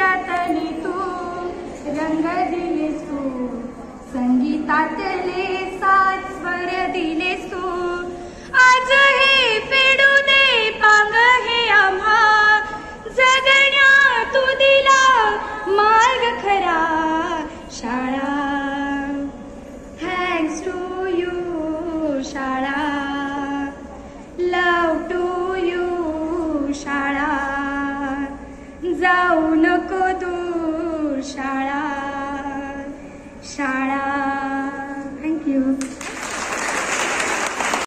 हृदयातली तू रंग दिलेस तू, संगीतातले सात स्वर दिलेस तू. आज हे फेडू दे पांग हे आम्हा, जगण्या तू दिला मार्ग खरा. शाळा थँक्स टू यू शाळा, लव टू यू शाळा. जाऊ नको दूर शाळा, शाळा